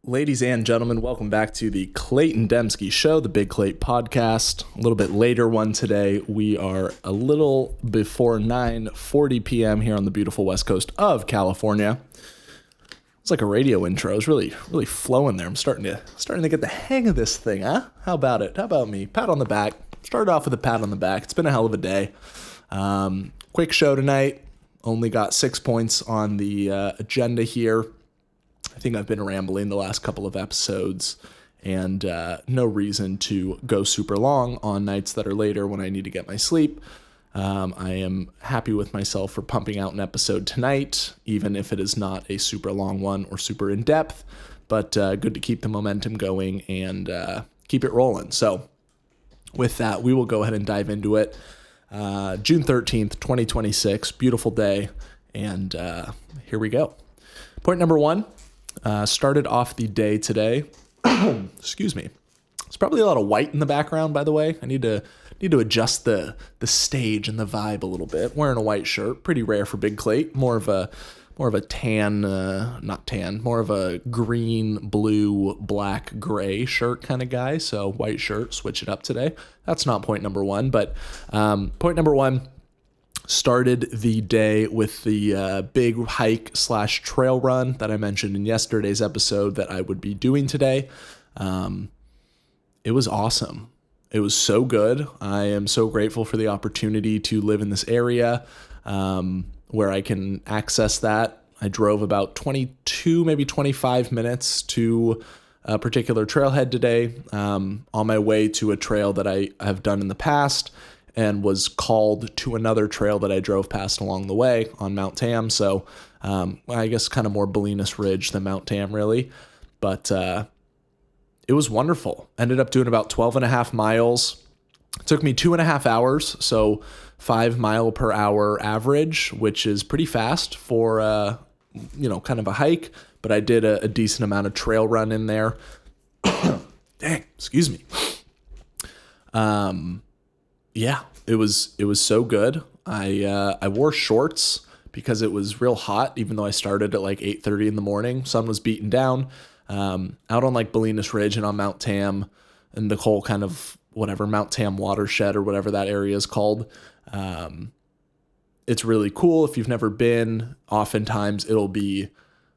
Ladies and gentlemen, welcome back to the Clayton Dembski Show, the Big Clayt podcast. A little bit later one today. We are a little before 9:40 p.m. here on the beautiful west coast of California. It's like a radio intro. It's really flowing there. I'm starting to get the hang of this thing, huh? How about it? How about me? Pat on the back. Started off with a pat on the back. It's been a hell of a day. Quick show tonight. Only got 6 points on the agenda here. I think I've been rambling the last couple of episodes, and no reason to go super long on nights that are later when I need to get my sleep. I am happy with myself for pumping out an episode tonight, even if it is not a super long one or super in-depth, but good to keep the momentum going and keep it rolling. So with that, we will go ahead and dive into it. June 13th, 2026, beautiful day, and here we go. Point number one. Started off the day today. Excuse me. There's probably a lot of white in the background, by the way. I need to adjust the stage and the vibe a little bit. Wearing a white shirt, pretty rare for Big Clayt. More of a tan, not tan, more of a green, blue, black, gray shirt kind of guy. So white shirt, switch it up today. That's not point number one, but point number one. Started the day with the big hike / trail run that I mentioned in yesterday's episode that I would be doing today. It was awesome. It was so good. I am so grateful for the opportunity to live in this area where I can access that. I drove about 22, maybe 25 minutes to a particular trailhead today on my way to a trail that I have done in the past, and was called to another trail that I drove past along the way on Mount Tam. So I guess kind of more Bolinas Ridge than Mount Tam, really. But it was wonderful. Ended up doing about 12 and a half miles. It took me 2.5 hours, so 5 mile per hour average, which is pretty fast for kind of a hike. But I did a decent amount of trail run in there. Dang, excuse me. Yeah, it was so good. I wore shorts because it was real hot, even though I started at like 8:30 in the morning. Sun was beating down. Out on like Bolinas Ridge and on Mount Tam and the whole kind of whatever Mount Tam watershed or whatever that area is called. It's really cool. If you've never been, oftentimes it'll be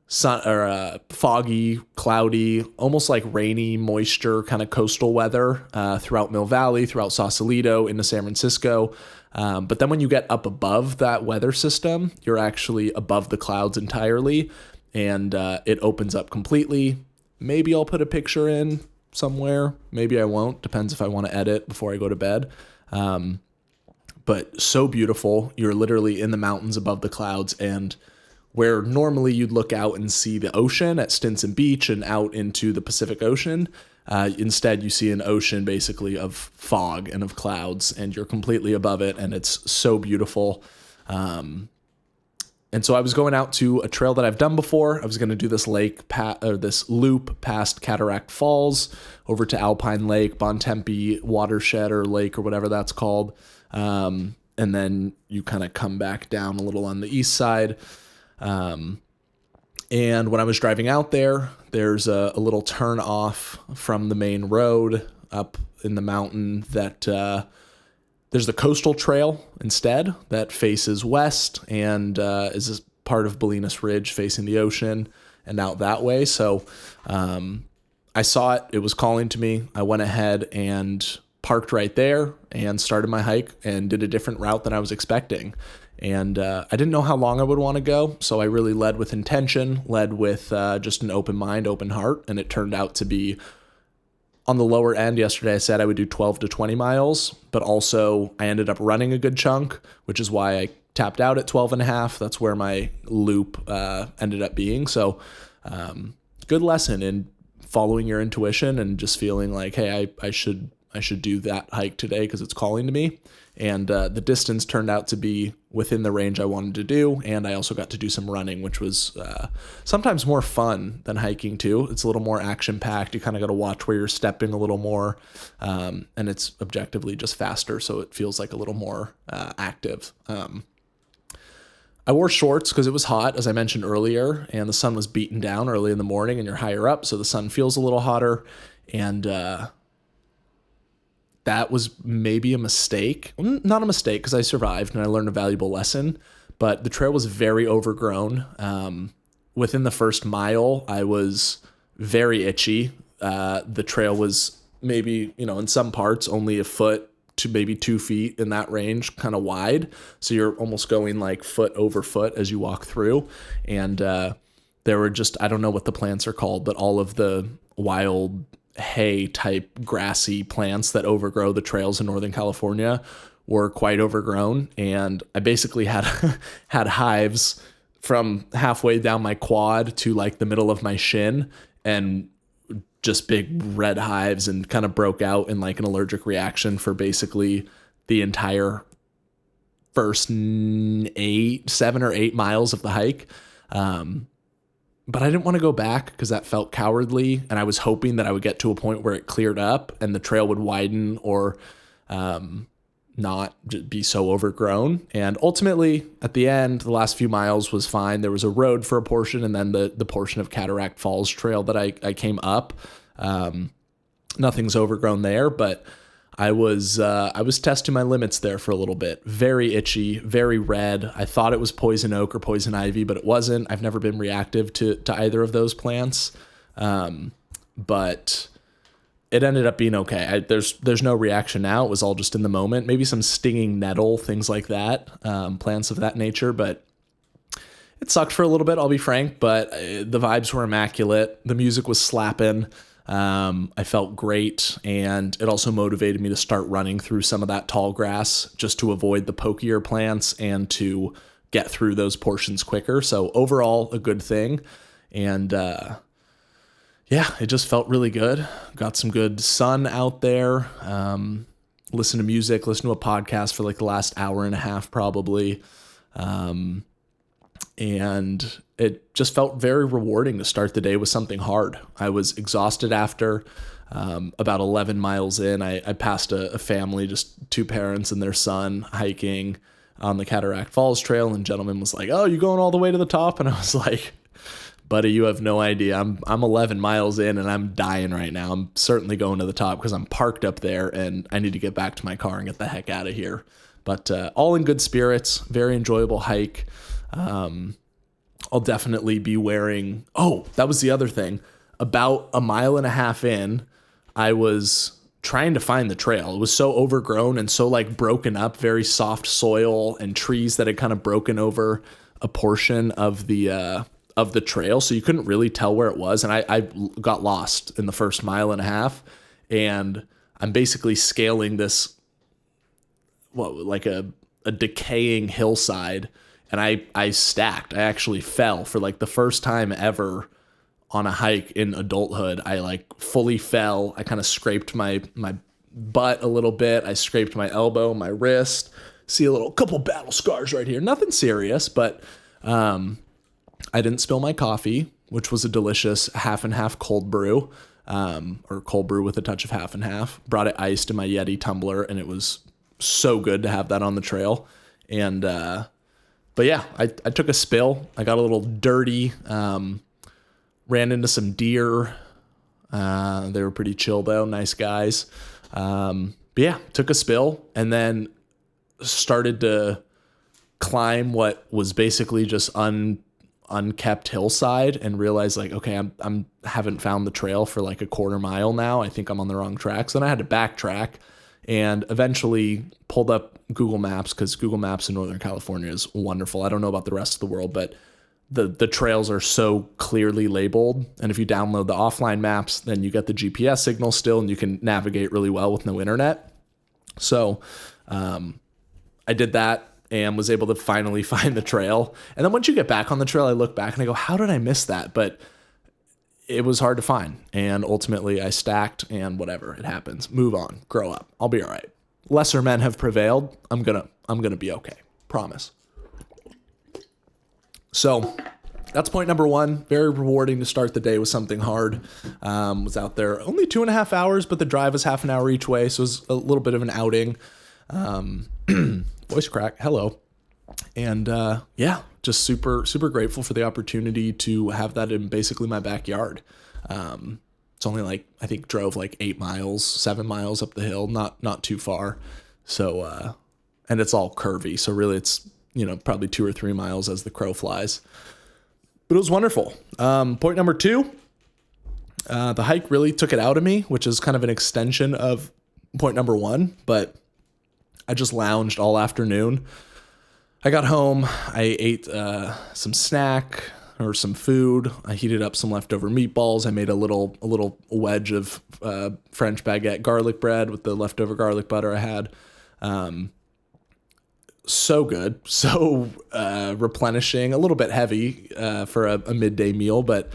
foggy, cloudy, almost like rainy, moisture, kind of coastal weather throughout Mill Valley, throughout Sausalito, into San Francisco. But then when you get up above that weather system, you're actually above the clouds entirely, and it opens up completely. Maybe I'll put a picture in somewhere. Maybe I won't. Depends if I want to edit before I go to bed. But so beautiful. You're literally in the mountains above the clouds, and where normally you'd look out and see the ocean at Stinson Beach and out into the Pacific Ocean, instead you see an ocean basically of fog and of clouds, and you're completely above it, and it's so beautiful. And so I was going out to a trail that I've done before. I was going to do this this loop past Cataract Falls over to Alpine Lake, Bontempi watershed or lake or whatever that's called. And then you kind of come back down a little on the east side. And when I was driving out there, there's a little turn off from the main road up in the mountain that there's the coastal trail instead that faces west and is part of Bolinas Ridge facing the ocean and out that way. So I saw it. It was calling to me. I went ahead and parked right there and started my hike and did a different route than I was expecting. And I didn't know how long I would want to go, so I really led with intention, led with just an open mind, open heart, and it turned out to be on the lower end. Yesterday I said I would do 12 to 20 miles, but also I ended up running a good chunk, which is why I tapped out at 12 and a half. That's where my loop ended up being. So good lesson in following your intuition and just feeling like, hey, I should do that hike today because it's calling to me. And the distance turned out to be within the range I wanted to do. And I also got to do some running, which was sometimes more fun than hiking too. It's a little more action packed. You kind of got to watch where you're stepping a little more. And it's objectively just faster. So it feels like a little more active. I wore shorts because it was hot, as I mentioned earlier, and the sun was beating down early in the morning, and you're higher up, so the sun feels a little hotter. And that was maybe a mistake. Not a mistake, because I survived and I learned a valuable lesson, but the trail was very overgrown. Within the first mile, I was very itchy. The trail was maybe, in some parts only a foot to maybe 2 feet in that range, kind of wide. So you're almost going like foot over foot as you walk through. And there were just, I don't know what the plants are called, but all of the wild hay type grassy plants that overgrow the trails in Northern California were quite overgrown. And I basically had had hives from halfway down my quad to like the middle of my shin, and just big red hives, and kind of broke out in like an allergic reaction for basically the entire first 7 or 8 miles of the hike. But I didn't want to go back because that felt cowardly. And I was hoping that I would get to a point where it cleared up and the trail would widen or not be so overgrown. And ultimately, at the end, the last few miles was fine. There was a road for a portion, and then the portion of Cataract Falls Trail that I came up. Nothing's overgrown there, but I was testing my limits there for a little bit. Very itchy, very red. I thought it was poison oak or poison ivy, but it wasn't. I've never been reactive to either of those plants. But it ended up being okay. There's no reaction now. It was all just in the moment. Maybe some stinging nettle, things like that, plants of that nature. But it sucked for a little bit, I'll be frank, but the vibes were immaculate. The music was slapping. I felt great, and it also motivated me to start running through some of that tall grass just to avoid the pokier plants and to get through those portions quicker. So overall, a good thing. And yeah, it just felt really good. Got some good sun out there. Listen to music, listen to a podcast for like the last hour and a half probably. And it just felt very rewarding to start the day with something hard. I was exhausted after. About 11 miles in, I passed a family, just 2 parents and their son, hiking on the Cataract Falls Trail, and the gentleman was like, "Oh, you going all the way to the top?" And I was like, "Buddy, you have no idea. I'm 11 miles in and I'm dying right now. I'm certainly going to the top because I'm parked up there and I need to get back to my car and get the heck out of here." But all in good spirits, very enjoyable hike. I'll definitely be wearing, that was the other thing. About a mile and a half in, I was trying to find the trail. It was so overgrown and so like broken up, very soft soil and trees that had kind of broken over a portion of the trail. So you couldn't really tell where it was. And I got lost in the first mile and a half, and I'm basically scaling this, like a decaying hillside. And I stacked. I actually fell for like the first time ever on a hike in adulthood. I like fully fell. I kind of scraped my butt a little bit. I scraped my elbow, my wrist. See a couple battle scars right here. Nothing serious, but I didn't spill my coffee, which was a delicious half and half cold brew, or cold brew with a touch of half and half. Brought it iced in my Yeti tumbler, and it was so good to have that on the trail. And but yeah, I took a spill. I got a little dirty, ran into some deer. They were pretty chill though, nice guys. But yeah, took a spill and then started to climb what was basically just unkept hillside, and realized like, okay, I'm haven't found the trail for like a quarter mile now. I think I'm on the wrong track. So then I had to backtrack, and eventually pulled up Google Maps, because Google Maps in Northern California is wonderful. I don't know about the rest of the world, but the trails are so clearly labeled. And if you download the offline maps, then you get the GPS signal still, and you can navigate really well with no internet. So I did that and was able to finally find the trail. And then once you get back on the trail, I look back and I go, how did I miss that? But it was hard to find. And ultimately I stacked, and whatever, it happens. Move on, grow up. I'll be all right. Lesser men have prevailed. I'm gonna be okay. Promise. So that's point number 1. Very rewarding to start the day with something hard. Was out there only 2.5 hours, but the drive was half an hour each way. So it was a little bit of an outing. Voice crack. Hello. And yeah, just super, super grateful for the opportunity to have that in basically my backyard. It's only like, I think drove like 7 miles up the hill, not too far. So, and it's all curvy. So really it's, probably 2 or 3 miles as the crow flies, but it was wonderful. Point number 2, the hike really took it out of me, which is kind of an extension of point number 1, but I just lounged all afternoon. I got home, I ate some snack or some food. I heated up some leftover meatballs. I made a little wedge of French baguette garlic bread with the leftover garlic butter I had. So good, so replenishing, a little bit heavy for a midday meal, but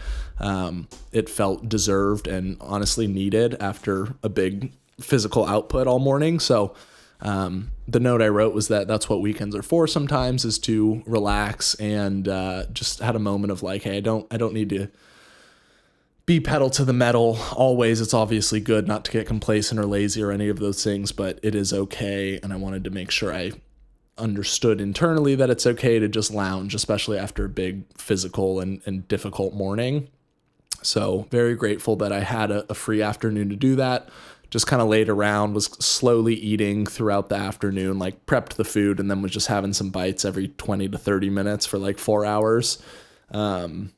it felt deserved and honestly needed after a big physical output all morning. So the note I wrote was that's what weekends are for sometimes, is to relax, and just had a moment of like, hey, I don't need to be pedal to the metal always. It's obviously good not to get complacent or lazy or any of those things, but it is okay. And I wanted to make sure I understood internally that it's okay to just lounge, especially after a big physical and difficult morning. So very grateful that I had a free afternoon to do that. Just kind of laid around, was slowly eating throughout the afternoon, like prepped the food and then was just having some bites every 20 to 30 minutes for like 4 hours. And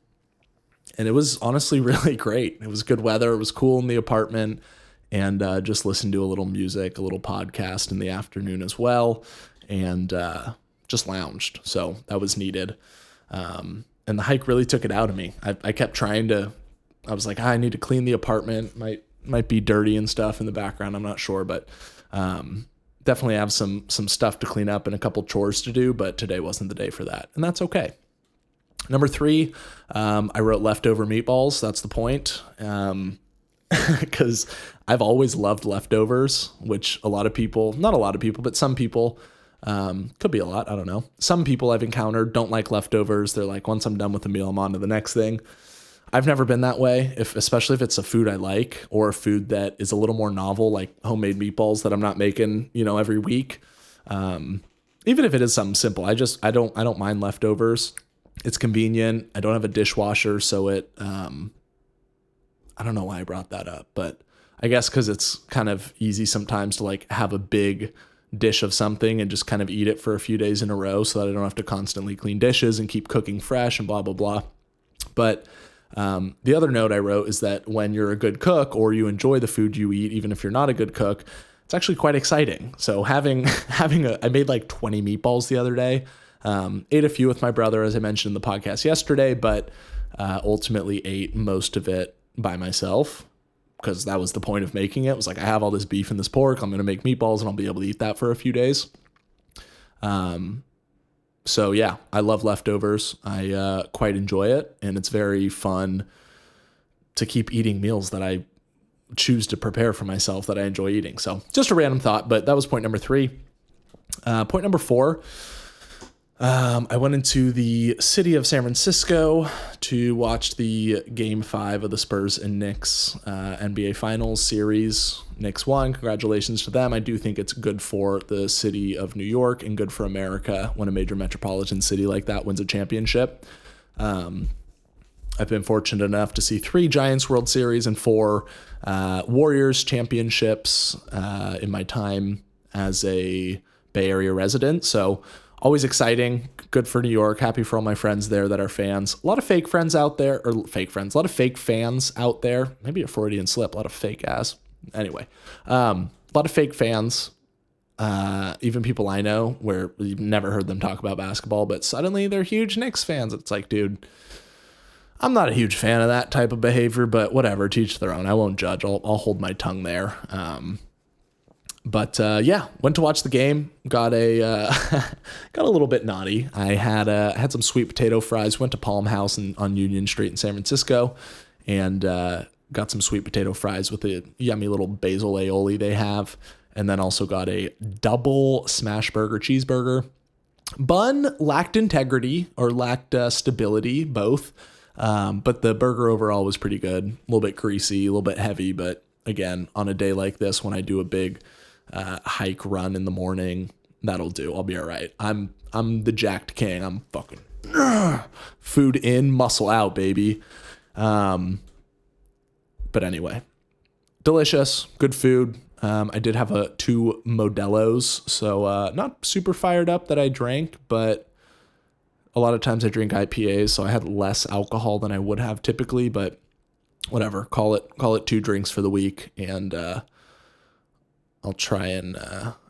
it was honestly really great. It was good weather. It was cool in the apartment, and just listened to a little music, a little podcast in the afternoon as well, and just lounged. So that was needed. And the hike really took it out of me. I kept trying to, I was like, I need to clean the apartment. Might be dirty and stuff in the background. I'm not sure, but definitely have some stuff to clean up and a couple chores to do, but today wasn't the day for that. And that's okay. Number 3, I wrote leftover meatballs. That's the point. Because I've always loved leftovers, which not a lot of people, but some people, could be a lot, I don't know. Some people I've encountered don't like leftovers. They're like, once I'm done with the meal, I'm on to the next thing. I've never been that way, especially if it's a food I like or a food that is a little more novel, like homemade meatballs that I'm not making, every week. Even if it is something simple, I don't mind leftovers. It's convenient. I don't have a dishwasher, so I don't know why I brought that up, but I guess because it's kind of easy sometimes to like have a big dish of something and just kind of eat it for a few days in a row so that I don't have to constantly clean dishes and keep cooking fresh and blah, blah, blah. But the other note I wrote is that when you're a good cook or you enjoy the food you eat, even if you're not a good cook, it's actually quite exciting. So I made like 20 meatballs the other day, ate a few with my brother, as I mentioned in the podcast yesterday, but ultimately ate most of it by myself because that was the point of making it. It was like, I have all this beef and this pork, I'm going to make meatballs and I'll be able to eat that for a few days. So yeah, I love leftovers. I quite enjoy it, and it's very fun to keep eating meals that I choose to prepare for myself that I enjoy eating. So just a random thought, but that was point number 3. Point number 4, I went into the city of San Francisco to watch the Game 5 of the Spurs and Knicks NBA Finals series. Knicks won. Congratulations to them. I do think it's good for the city of New York and good for America when a major metropolitan city like that wins a championship. I've been fortunate enough to see 3 Giants World Series and 4 Warriors championships in my time as a Bay Area resident. So always exciting, good for New York, happy for all my friends there that are fans. A lot of fake friends out there, a lot of fake fans out there. Maybe a Freudian slip, a lot of fake ass. Anyway, a lot of fake fans, even people I know where you've never heard them talk about basketball, but suddenly they're huge Knicks fans. It's like, dude, I'm not a huge fan of that type of behavior, but whatever, to each their own. I won't judge. I'll hold my tongue there. But yeah, went to watch the game. Got a little bit naughty. I had some sweet potato fries. Went to Palm House on Union Street in San Francisco, and got some sweet potato fries with a yummy little basil aioli they have, and then also got a double smash burger cheeseburger. Bun lacked integrity or lacked stability, both. But the burger overall was pretty good. A little bit greasy, a little bit heavy, but again, on a day like this, when I do a big hike run in the morning, that'll do. I'll be all right. I'm the jacked king. I'm fucking food in, muscle out, baby. But anyway, delicious, good food. I did have 2 Modelo's, so not super fired up that I drank, but a lot of times I drink IPAs, so I had less alcohol than I would have typically, but whatever, call it 2 drinks for the week, and I'll try and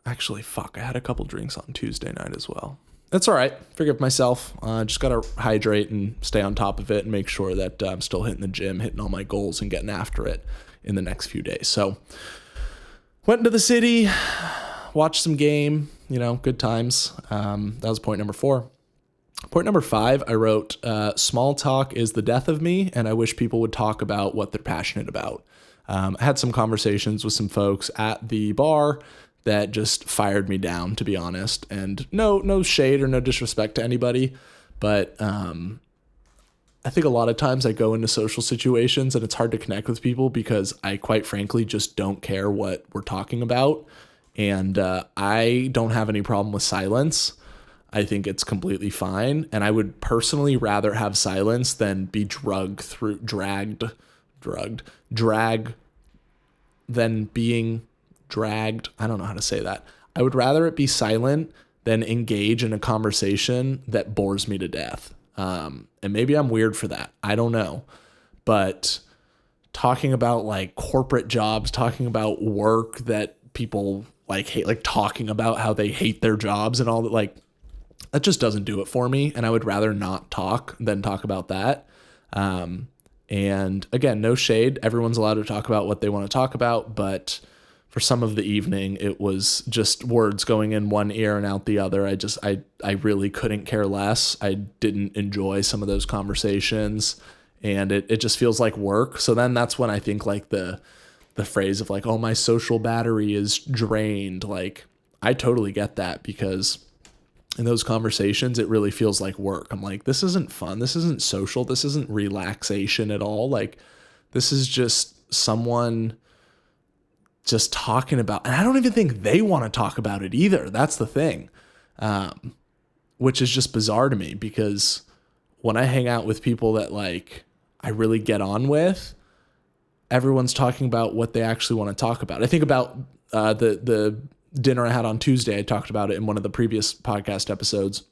actually, I had a couple drinks on Tuesday night as well. That's all right. Forgive myself. Just got to hydrate and stay on top of it and make sure that I'm still hitting the gym, hitting all my goals and getting after it in the next few days. So went into the city, watched some game, good times. That was point number 4. Point number 5, I wrote, small talk is the death of me, and I wish people would talk about what they're passionate about. I had some conversations with some folks at the bar that just fired me down, to be honest. And no shade or no disrespect to anybody, but I think a lot of times I go into social situations and it's hard to connect with people because I quite frankly just don't care what we're talking about. And I don't have any problem with silence. I think it's completely fine. And I would personally rather have silence than be dragged than being dragged. I don't know how to say that. I would rather it be silent than engage in a conversation that bores me to death. And maybe I'm weird for that. I don't know. But talking about like corporate jobs, talking about work that people like hate, like talking about how they hate their jobs and all that, like that just doesn't do it for me. And I would rather not talk than talk about that. And again, no shade. Everyone's allowed to talk about what they want to talk about, but for some of the evening, it was just words going in one ear and out the other. I really couldn't care less. I didn't enjoy some of those conversations, and it just feels like work. So then that's when I think like the phrase of like, oh, my social battery is drained. Like I totally get that because in those conversations, it really feels like work. I'm like, this isn't fun. This isn't social. This isn't relaxation at all. Like this is just someone just talking about, and I don't even think they want to talk about it either. That's the thing, which is just bizarre to me because when I hang out with people that like I really get on with, everyone's talking about what they actually want to talk about. I think about the dinner I had on Tuesday. I talked about it in one of the previous podcast episodes.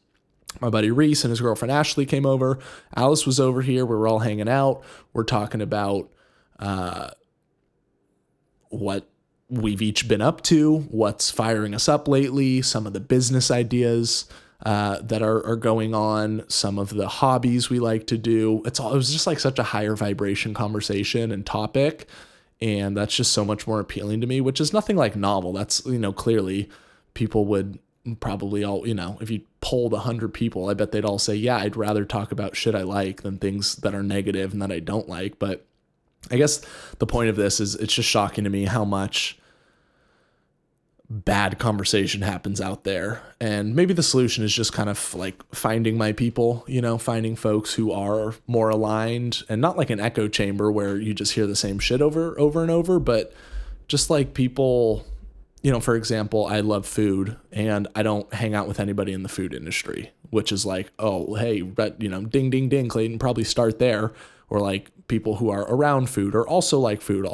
My buddy Reese and his girlfriend Ashley came over. Alice was over here. We were all hanging out. We're talking about what we've each been up to, what's firing us up lately, some of the business ideas that are going on, some of the hobbies we like to do. It was just like such a higher vibration conversation and topic. And that's just so much more appealing to me, which is nothing like novel. That's, clearly people would probably all, if you polled 100 people, I bet they'd all say, yeah, I'd rather talk about shit I like than things that are negative and that I don't like. But I guess the point of this is it's just shocking to me how much bad conversation happens out there. And maybe the solution is just kind of like finding my people, finding folks who are more aligned and not like an echo chamber where you just hear the same shit over and over, but just like people, for example, I love food and I don't hang out with anybody in the food industry, which is like, oh, hey, but ding, ding, ding, Clayton, probably start there. Or like people who are around food or also like food,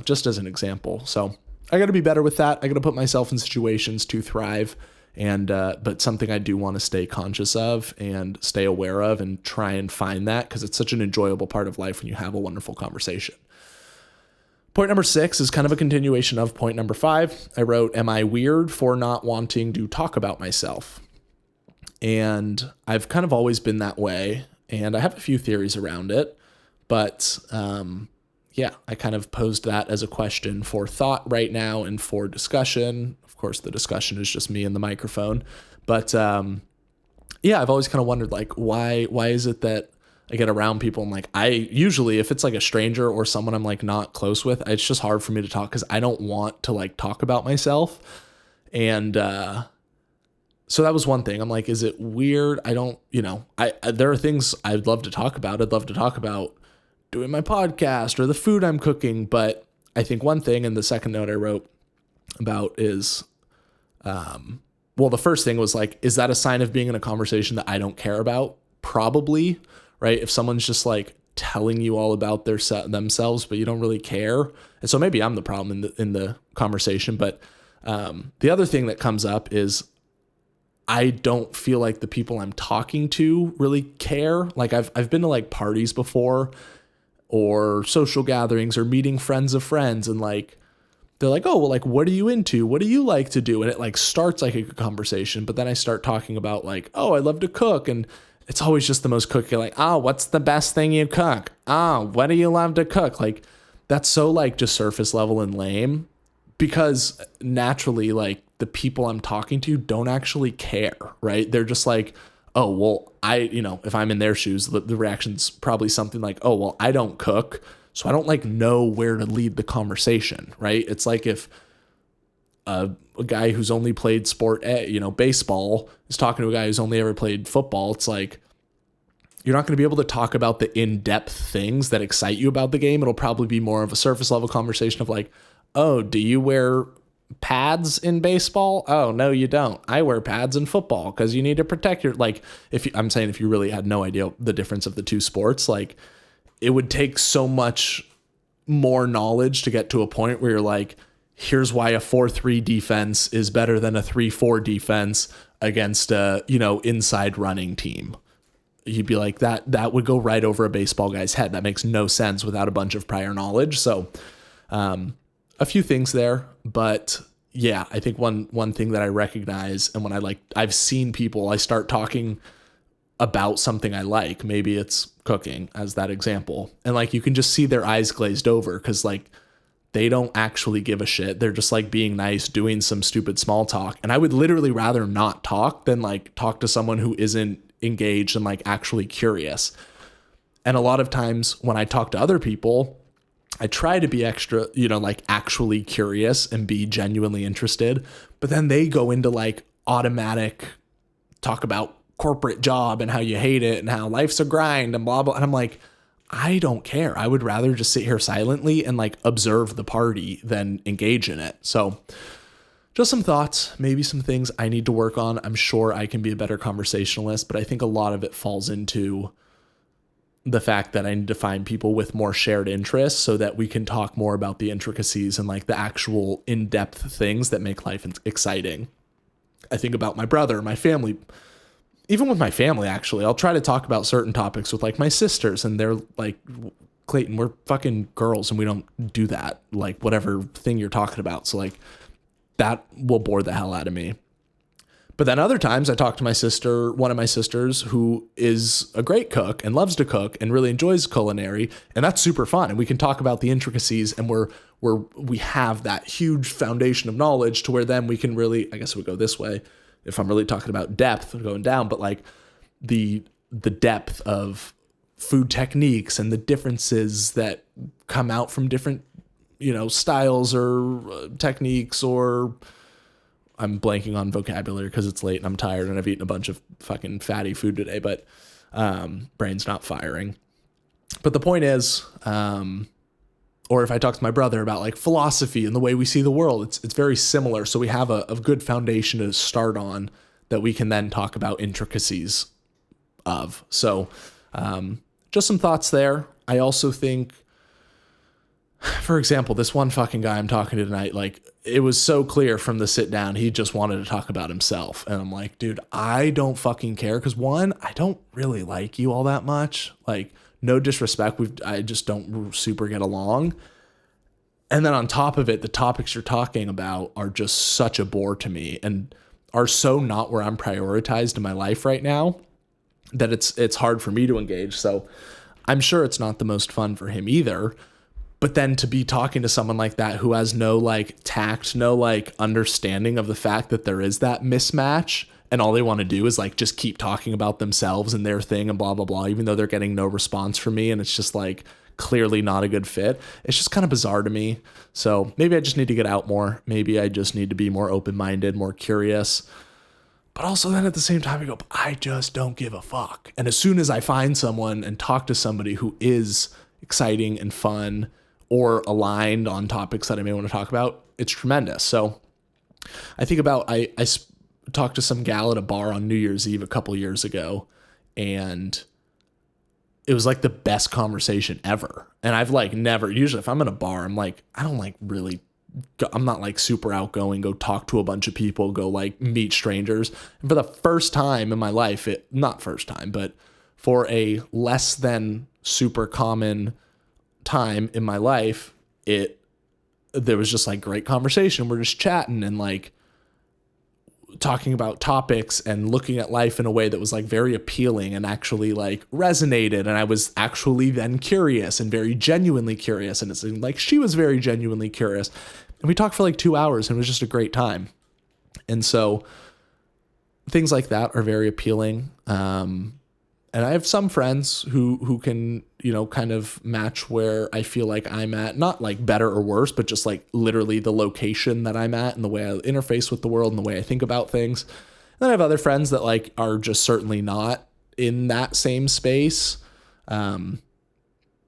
just as an example. So I got to be better with that. I got to put myself in situations to thrive, and but something I do want to stay conscious of and stay aware of and try and find that because it's such an enjoyable part of life when you have a wonderful conversation. Point number 6 is kind of a continuation of point number 5. I wrote, am I weird for not wanting to talk about myself? And I've kind of always been that way, and I have a few theories around it, but yeah, I kind of posed that as a question for thought right now and for discussion. Of course, the discussion is just me and the microphone. But yeah, I've always kind of wondered, like, why is it that I get around people and like, I usually, if it's like a stranger or someone I'm like not close with, it's just hard for me to talk because I don't want to like talk about myself. And so that was one thing. I'm like, is it weird? I don't, there are things I'd love to talk about. I'd love to talk about doing my podcast or the food I'm cooking. But I think one thing, and the second note I wrote about is, well, the first thing was like, is that a sign of being in a conversation that I don't care about probably, right? If someone's just like telling you all about themselves, but you don't really care. And so maybe I'm the problem in the conversation. But the other thing that comes up is I don't feel like the people I'm talking to really care. Like I've been to like parties before or social gatherings or meeting friends of friends, and like they're like, oh, well, like, what are you into? What do you like to do? And it like starts like a conversation, but then I start talking about like, oh, I love to cook. And it's always just the most cookie, like, oh, what's the best thing you cook? Oh, what do you love to cook? Like, that's so like just surface level and lame, because naturally, like, the people I'm talking to don't actually care, right? They're just like, oh, well, if I'm in their shoes, the reaction's probably something like, oh, well, I don't cook, so I don't like know where to lead the conversation, right? It's like if a guy who's only played baseball is talking to a guy who's only ever played football. It's like, you're not going to be able to talk about the in-depth things that excite you about the game. It'll probably be more of a surface level conversation of like, oh, do you wear pads in baseball? Oh, no, you don't. I wear pads in football because you need to protect like, I'm saying if you really had no idea the difference of the two sports, like, it would take so much more knowledge to get to a point where you're like, here's why a 4-3 defense is better than a 3-4 defense against a, inside running team. You'd be like, that would go right over a baseball guy's head. That makes no sense without a bunch of prior knowledge. So, a few things there, but yeah, I think one thing that I recognize, and when I've seen people, I start talking about something I like, maybe it's cooking as that example. And like, you can just see their eyes glazed over, 'cause like, they don't actually give a shit. They're just like being nice, doing some stupid small talk. And I would literally rather not talk than like talk to someone who isn't engaged and like actually curious. And a lot of times when I talk to other people, I try to be extra, like actually curious and be genuinely interested, but then they go into like automatic talk about corporate job and how you hate it and how life's a grind and blah, blah. And I'm like, I don't care. I would rather just sit here silently and like observe the party than engage in it. So just some thoughts, maybe some things I need to work on. I'm sure I can be a better conversationalist, but I think a lot of it falls into the fact that I need to find people with more shared interests so that we can talk more about the intricacies and like the actual in-depth things that make life exciting. I think about my brother, my family, even with my family, actually, I'll try to talk about certain topics with like my sisters, and they're like, Clayton, we're fucking girls and we don't do that. Like whatever thing you're talking about. So like that will bore the hell out of me. But then other times I talk to my sister, one of my sisters, who is a great cook and loves to cook and really enjoys culinary. And that's super fun. And we can talk about the intricacies, and we have that huge foundation of knowledge to where then we can really, I guess it would go this way if I'm really talking about depth going down, but like the depth of food techniques and the differences that come out from different, styles or techniques, or I'm blanking on vocabulary because it's late and I'm tired and I've eaten a bunch of fucking fatty food today, but brain's not firing. But the point is, or if I talk to my brother about like philosophy and the way we see the world, it's very similar. So we have a good foundation to start on that we can then talk about intricacies of. So just some thoughts there. I also think, for example, this one fucking guy I'm talking to tonight, like it was so clear from the sit down, he just wanted to talk about himself. And I'm like, dude, I don't fucking care. 'Cause one, I don't really like you all that much. Like, no disrespect. I just don't super get along. And then on top of it, the topics you're talking about are just such a bore to me and are so not where I'm prioritized in my life right now that it's hard for me to engage. So I'm sure it's not the most fun for him either. But then to be talking to someone like that who has no like tact, no like understanding of the fact that there is that mismatch, and all they want to do is like just keep talking about themselves and their thing and blah, blah, blah, even though they're getting no response from me and it's just like clearly not a good fit. It's just kind of bizarre to me. So maybe I just need to get out more. Maybe I just need to be more open-minded, more curious. But also then at the same time, I go, I just don't give a fuck. And as soon as I find someone and talk to somebody who is exciting and fun or aligned on topics that I may want to talk about, it's tremendous. So I think about, I talked to some gal at a bar on New Year's Eve a couple years ago, and it was like the best conversation ever. And I've like never, usually if I'm in a bar, I'm like, I don't like really, I'm not like super outgoing, go talk to a bunch of people, go like meet strangers. And for the first time in my life, not first time, but for a less than super common time in my life, there was just like great conversation. We're just chatting and like talking about topics and looking at life in a way that was like very appealing and actually like resonated. And I was actually then curious and very genuinely curious. And it seemed like she was very genuinely curious. And we talked for like 2 hours and it was just a great time. And so things like that are very appealing. And I have some friends who can, kind of match where I feel like I'm at, not like better or worse, but just like literally the location that I'm at and the way I interface with the world and the way I think about things. And then I have other friends that like are just certainly not in that same space. And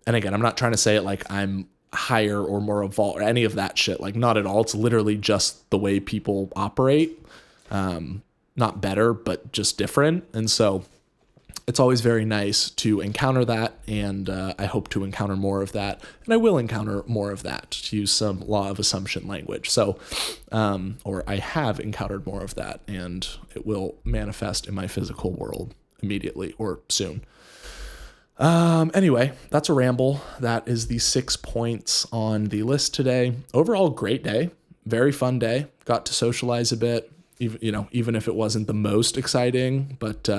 again, I'm not trying to say it like I'm higher or more evolved or any of that shit. Like not at all. It's literally just the way people operate. Not better, but just different. And so it's always very nice to encounter that, and I hope to encounter more of that, and I will encounter more of that, to use some law of assumption language. So, or I have encountered more of that, and it will manifest in my physical world immediately or soon. Anyway, that's a ramble. That is the 6 points on the list today. Overall, great day, very fun day. Got to socialize a bit, even if it wasn't the most exciting, but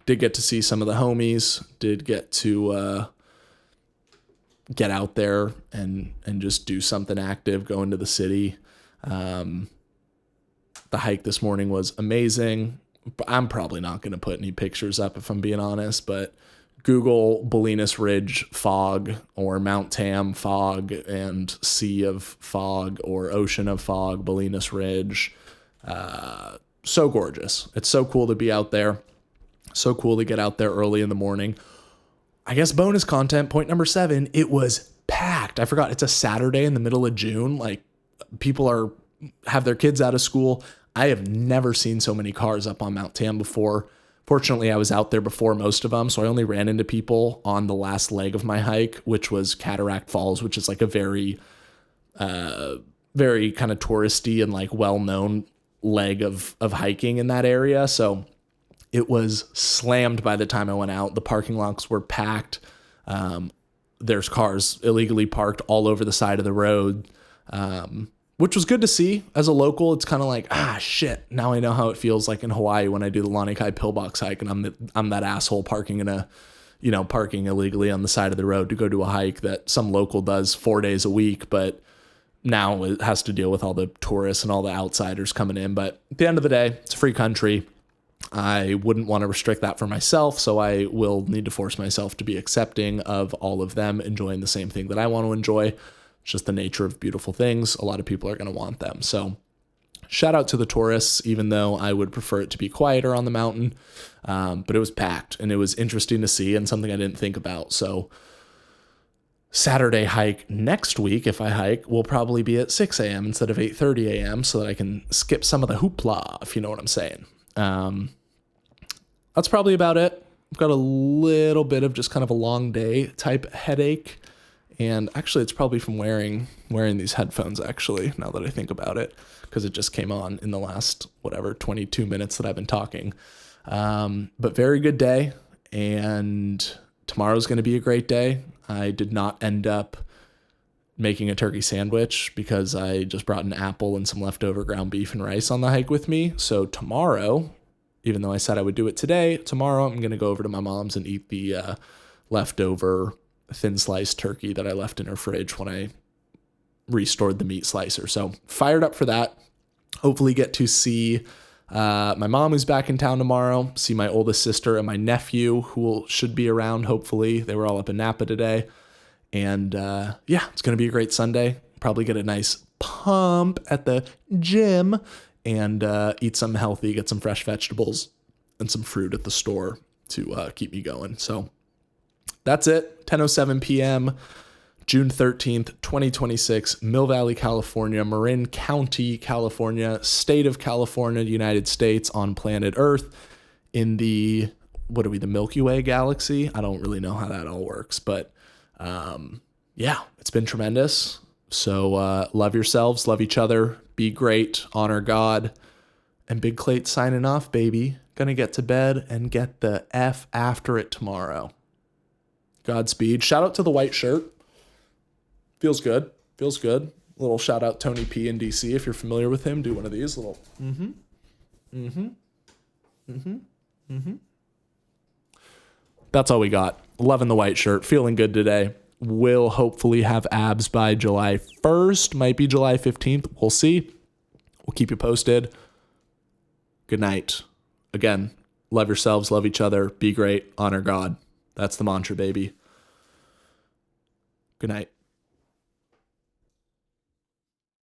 did get to see some of the homies, did get to get out there and just do something active, go into the city. The hike this morning was amazing. I'm probably not going to put any pictures up if I'm being honest, but Google Bolinas Ridge fog or Mount Tam fog and Sea of Fog or Ocean of Fog, Bolinas Ridge. So gorgeous. It's so cool to be out there. So cool to get out there early in the morning. I guess bonus content, point number 7, it was packed. I forgot it's a Saturday in the middle of June. Like people have their kids out of school. I have never seen so many cars up on Mount Tam before. Fortunately, I was out there before most of them, so I only ran into people on the last leg of my hike, which was Cataract Falls, which is like a very, very kind of touristy and like well-known leg of hiking in that area. So it was slammed by the time I went out. The parking lots were packed. There's cars illegally parked all over the side of the road, which was good to see. As a local, it's kind of like, shit. Now I know how it feels like in Hawaii when I do the Lani Kai Pillbox hike and I'm that asshole parking illegally on the side of the road to go do a hike that some local does 4 days a week, but now it has to deal with all the tourists and all the outsiders coming in. But at the end of the day, it's a free country. I wouldn't want to restrict that for myself, so I will need to force myself to be accepting of all of them enjoying the same thing that I want to enjoy. It's just the nature of beautiful things. A lot of people are going to want them. So shout out to the tourists, even though I would prefer it to be quieter on the mountain. But it was packed, and it was interesting to see and something I didn't think about. So Saturday hike next week, if I hike, will probably be at 6 a.m. instead of 8:30 a.m. so that I can skip some of the hoopla, if you know what I'm saying. That's probably about it. I've got a little bit of just kind of a long day type headache. And actually it's probably from wearing these headphones actually, now that I think about it, because it just came on in the last, 22 minutes that I've been talking. But very good day. And tomorrow's going to be a great day. I did not end up making a turkey sandwich because I just brought an apple and some leftover ground beef and rice on the hike with me. So tomorrow, even though I said I would do it today, tomorrow I'm going to go over to my mom's and eat the leftover thin sliced turkey that I left in her fridge when I restored the meat slicer. So fired up for that. Hopefully get to see my mom, who's back in town tomorrow, see my oldest sister and my nephew, who should be around, hopefully. They were all up in Napa today. And it's going to be a great Sunday. Probably get a nice pump at the gym and eat something healthy, get some fresh vegetables and some fruit at the store to keep me going. So that's it. 10:07 p.m., June 13th, 2026, Mill Valley, California, Marin County, California, state of California, United States, on planet Earth, in the what are we, the Milky Way galaxy? I don't really know how that all works, but yeah, it's been tremendous. So love yourselves, love each other, be great, honor God. And Big Clate signing off, baby. Gonna get to bed and get the F after it tomorrow. Godspeed. Shout out to the white shirt. Feels good. Feels good. Little shout out Tony P in DC. If you're familiar with him, do one of these. Little That's all we got. Loving the white shirt. Feeling good today. Will hopefully have abs by July 1st. Might be July 15th. We'll see. We'll keep you posted. Good night. Again, love yourselves, love each other, be great, honor God. That's the mantra, baby. Good night.